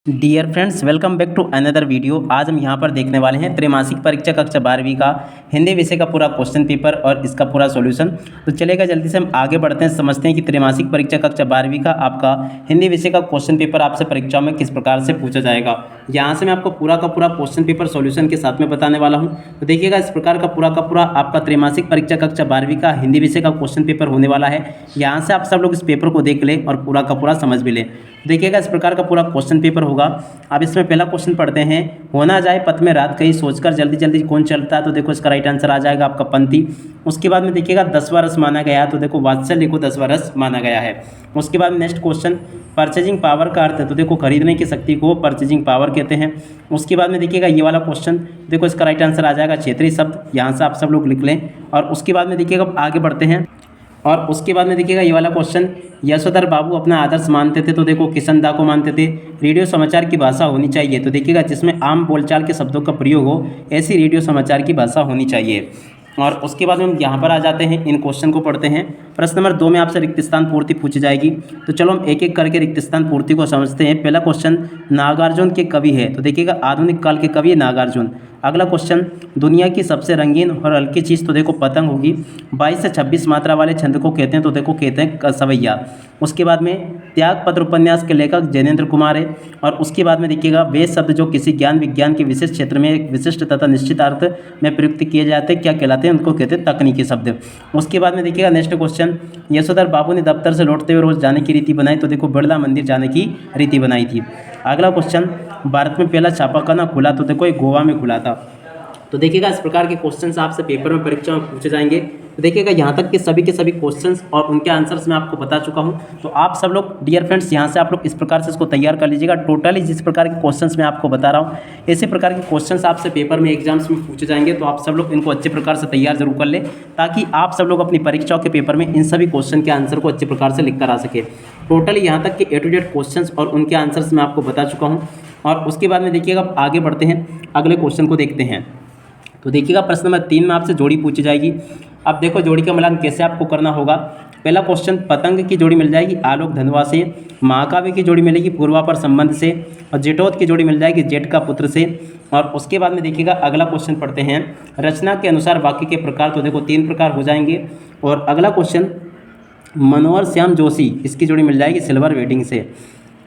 Dear friends, welcome back to another video. आज हम यहाँ पर देखने वाले हैं त्रैमासिक परीक्षा कक्षा 12वीं का हिंदी विषय का पूरा क्वेश्चन पेपर और इसका पूरा सॉल्यूशन। तो चलेगा, जल्दी से हम आगे बढ़ते हैं, समझते हैं कि त्रैमासिक परीक्षा कक्षा 12वीं का आपका हिंदी विषय का क्वेश्चन पेपर आपसे परीक्षाओं में किस प्रकार से पूछा जाएगा। यहाँ से मैं आपको पूरा का पूरा क्वेश्चन पेपर सॉल्यूशन के साथ में बताने वाला हूँ। तो देखिएगा, इस प्रकार का पूरा आपका त्रैमासिक परीक्षा कक्षा 12वीं का हिंदी विषय का क्वेश्चन पेपर होने वाला है। यहाँ से आप सब लोग इस पेपर को देख लें और पूरा का पूरा समझ भी लें। देखिएगा, इस प्रकार का पूरा क्वेश्चन पेपर होगा। अब इसमें पहला क्वेश्चन पढ़ते हैं। होना जाए पथ में रात कहीं सोचकर जल्दी जल्दी कौन चलता है। तो देखो, इसका राइट आंसर आ जाएगा आपका पंथी। उसके बाद में देखिएगा, 10वां रस माना गया है। तो देखो, वात्सल्य को 10वां रस माना गया है। उसके बाद नेक्स्ट क्वेश्चन, परचेजिंग पावर का अर्थ है। तो देखो, खरीदने की शक्ति को परचेजिंग पावर कहते हैं। उसके बाद में देखिएगा, ये वाला क्वेश्चन, देखो इसका राइट आंसर आ जाएगा क्षेत्रीय शब्द। यहाँ से आप सब लोग लिख लें। और उसके बाद में देखिएगा, आगे बढ़ते हैं। और उसके बाद में देखिएगा, ये वाला क्वेश्चन, यशोधर बाबू अपना आदर्श मानते थे। तो देखो, किशन दा को मानते थे। रेडियो समाचार की भाषा होनी चाहिए। तो देखिएगा, जिसमें आम बोलचाल के शब्दों का प्रयोग हो, ऐसी रेडियो समाचार की भाषा होनी चाहिए। और उसके बाद हम यहाँ पर आ जाते हैं, इन क्वेश्चन को पढ़ते हैं। प्रश्न नंबर 2 में आपसे रिक्त स्थान पूर्ति पूछी जाएगी। तो चलो हम एक एक करके रिक्त स्थान पूर्ति को समझते हैं। पहला क्वेश्चन, नागार्जुन के कवि है। तो देखिएगा, आधुनिक काल के कवि है नागार्जुन। अगला क्वेश्चन, दुनिया की सबसे रंगीन और हल्की चीज़। तो देखो, पतंग होगी। 22 से 26 मात्रा वाले छंद को कहते हैं। तो देखो, कहते हैं सवैया। उसके बाद में त्यागपत्र उपन्यास के लेखक जैनेन्द्र कुमार है। और उसके बाद में देखिएगा, वे शब्द जो किसी ज्ञान विज्ञान के विशिष्ट क्षेत्र में एक विशिष्ट तथा निश्चित अर्थ में प्रयुक्त किए जाते हैं, क्या कहलाते हैं? उनको कहते हैं तकनीकी शब्द। उसके बाद में देखिएगा, नेक्स्ट क्वेश्चन, यशोधर बाबू ने दफ्तर से लौटते हुए रोज जाने की रीति बनाई। तो देखो, बिरला मंदिर जाने की रीति बनाई थी। अगला क्वेश्चन, भारत में पहला छापाखाना खुला। तो देखो, एक गोवा में खुला था। तो देखिएगा, इस प्रकार के क्वेश्चंस आपसे पेपर में परीक्षा में पूछे जाएंगे। तो देखिएगा, यहाँ तक के सभी क्वेश्चंस और उनके आंसर्स मैं आपको बता चुका हूँ। तो आप सब लोग डियर फ्रेंड्स, यहाँ से आप लोग इस प्रकार से इसको तैयार कर लीजिएगा। टोटली जिस प्रकार के क्वेश्चंस मैं आपको बता रहा हूँ, इसी प्रकार के क्वेश्चंस आपसे पेपर में एग्जाम्स में पूछे जाएंगे। तो आप सब लोग इनको अच्छे प्रकार से तैयार जरूर कर लें, ताकि आप सब लोग अपनी परीक्षाओं के पेपर में इन सभी क्वेश्चन के आंसर को अच्छे प्रकार से लिख कर आ सके। टोटली यहाँ तक के A to Z क्वेश्चंस और उनके आंसर्स मैं आपको बता चुका हूँ। और उसके बाद में देखिएगा, आगे बढ़ते हैं, अगले क्वेश्चन को देखते हैं। तो देखिएगा, प्रश्न नंबर 3 में आपसे जोड़ी पूछी जाएगी। अब देखो, जोड़ी का मिलान कैसे आपको करना होगा। पहला क्वेश्चन, पतंग की जोड़ी मिल जाएगी आलोक धनवा से। महाकाव्य की जोड़ी मिलेगी पूर्वा पर संबंध से। और जेठोत की जोड़ी मिल जाएगी जेठ का पुत्र से। और उसके बाद में देखिएगा, अगला क्वेश्चन पढ़ते हैं, रचना के अनुसार वाक्य के प्रकार। तो देखो, 3 प्रकार हो जाएंगे। और अगला क्वेश्चन, मनोहर श्याम जोशी, इसकी जोड़ी मिल जाएगी सिल्वर वेडिंग से।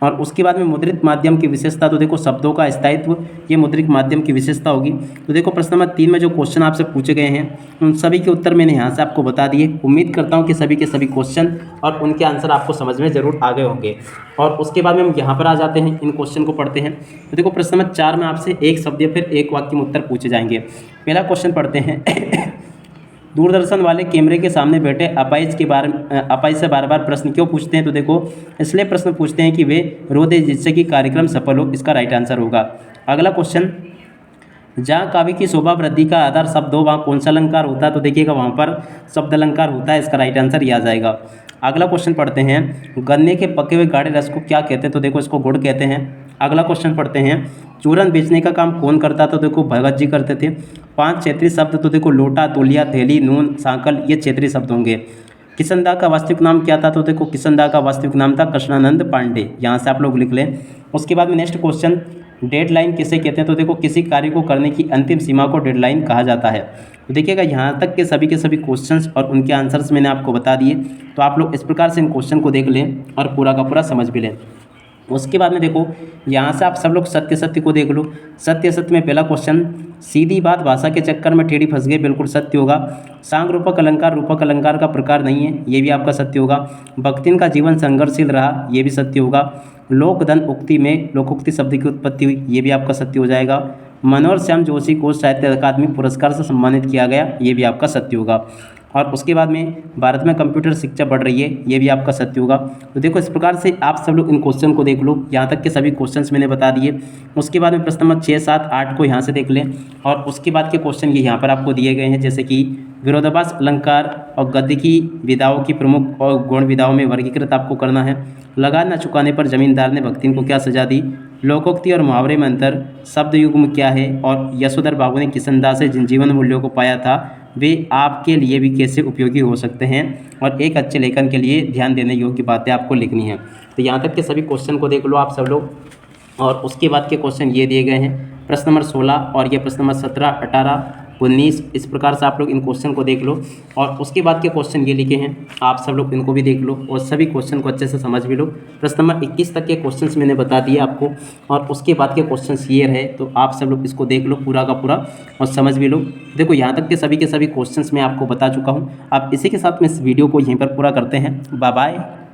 और उसके बाद में मुद्रित माध्यम की विशेषता। तो देखो, शब्दों का स्थायित्व, ये मुद्रित माध्यम की विशेषता होगी। तो देखो, प्रश्न नंबर 3 में जो क्वेश्चन आपसे पूछे गए हैं, उन सभी के उत्तर मैंने यहाँ से आपको बता दिए। उम्मीद करता हूँ कि सभी के सभी क्वेश्चन और उनके आंसर आपको समझ में जरूर आ गए होंगे। और उसके बाद में हम यहाँ पर आ जाते हैं, इन क्वेश्चन को पढ़ते हैं। तो देखो, प्रश्न नंबर 4 में आपसे एक शब्द या फिर एक वाक्य में उत्तर पूछे जाएंगे। पहला क्वेश्चन पढ़ते हैं, दूरदर्शन वाले कैमरे के सामने बैठे अपाइज से बार बार प्रश्न क्यों पूछते हैं? तो देखो, इसलिए प्रश्न पूछते हैं कि वे रो दे जिससे कि कार्यक्रम सफल हो। इसका राइट आंसर होगा। अगला क्वेश्चन, जहाँ काव्य की शोभा वृद्धि का आधार शब्द हो, वहाँ कौन सा अलंकार होता है? तो देखिएगा, वहाँ पर शब्द अलंकार होता है। इसका राइट आंसर ये आ जाएगा। अगला क्वेश्चन पढ़ते हैं, गन्ने के पके हुए गाढ़े रस को क्या कहते हैं? तो देखो, इसको गुड़ कहते हैं। अगला क्वेश्चन पढ़ते हैं, चूरन बेचने का काम कौन करता? तो देखो, भगत जी करते थे। 5 क्षेत्रीय शब्द। तो देखो, लोटा, तौलिया, थैली, नून, सांकल, ये क्षेत्रीय शब्द होंगे। किशन दा का वास्तविक नाम क्या था? तो देखो, किशन दा का वास्तविक नाम था कृष्णानंद पांडे। यहाँ से आप लोग लिख लें। उसके बाद में नेक्स्ट क्वेश्चन, डेडलाइन किसे कहते हैं? तो देखो, किसी कार्य को करने की अंतिम सीमा को डेडलाइन कहा जाता है। तो देखिएगा, यहाँ तक के सभी क्वेश्चंस और उनके आंसर्स मैंने आपको बता दिए। तो आप लोग इस प्रकार से इन क्वेश्चन को देख लें और पूरा का पूरा समझ भी लें। उसके बाद में देखो, यहाँ से आप सब लोग सत्य को देख लो। सत्य में पहला क्वेश्चन, सीधी बात भाषा के चक्कर में टेढ़ी फंस गई, बिल्कुल सत्य होगा। सांग रूपक अलंकार का प्रकार नहीं है, ये भी आपका सत्य होगा। भक्तिन का जीवन संघर्षशील रहा, ये भी सत्य होगा। लोकधन उक्ति में लोकोक्ति शब्द की उत्पत्ति हुई, ये भी आपका सत्य हो जाएगा। मनोहर श्याम जोशी को साहित्य अकादमी पुरस्कार से सम्मानित किया गया, ये भी आपका सत्य होगा। और उसके बाद में भारत में कंप्यूटर शिक्षा बढ़ रही है, ये भी आपका सत्य होगा। तो देखो, इस प्रकार से आप सब लोग इन क्वेश्चन को देख लो। यहाँ तक के सभी क्वेश्चंस मैंने बता दिए। उसके बाद में प्रश्न नंबर 6, 7, 8 को यहाँ से देख लें। और उसके बाद के क्वेश्चन ये यहाँ पर आपको दिए गए हैं, जैसे कि विरोधाभास अलंकार और गद्य की विधाओं की प्रमुख और गौण विधाओं में वर्गीकृत आपको करना है। लगान न चुकाने पर जमींदार ने भक्तिन को क्या सजा दी? लोकोक्ति और मुहावरे में अंतर, शब्द युग्म क्या है? और यशोधर बाबू ने किशन दास से जिन जीवन मूल्यों को पाया था, वे आपके लिए भी कैसे उपयोगी हो सकते हैं? और एक अच्छे लेखन के लिए ध्यान देने योग्य बातें आपको लिखनी है। तो यहाँ तक के सभी क्वेश्चन को देख लो आप सब लोग। और उसके बाद के क्वेश्चन ये दिए गए हैं प्रश्न नंबर 16 और ये प्रश्न नंबर 17, 18, 19। इस प्रकार से आप लोग इन क्वेश्चन को देख लो और उसके बाद के क्वेश्चन ये लिखे हैं, आप सब लोग इनको भी देख लो और सभी क्वेश्चन को अच्छे से समझ भी लो। प्रश्न नंबर 21 तक के क्वेश्चंस मैंने बता दिए आपको और उसके बाद के क्वेश्चंस ये रहे, तो आप सब लोग इसको देख लो पूरा का पूरा और समझ भी लो। देखो यहाँ तक के सभी क्वेश्चंस मैं आपको बता चुका हूँ। आप इसी के साथ में इस वीडियो को यहीं पर पूरा करते हैं। Bye bye.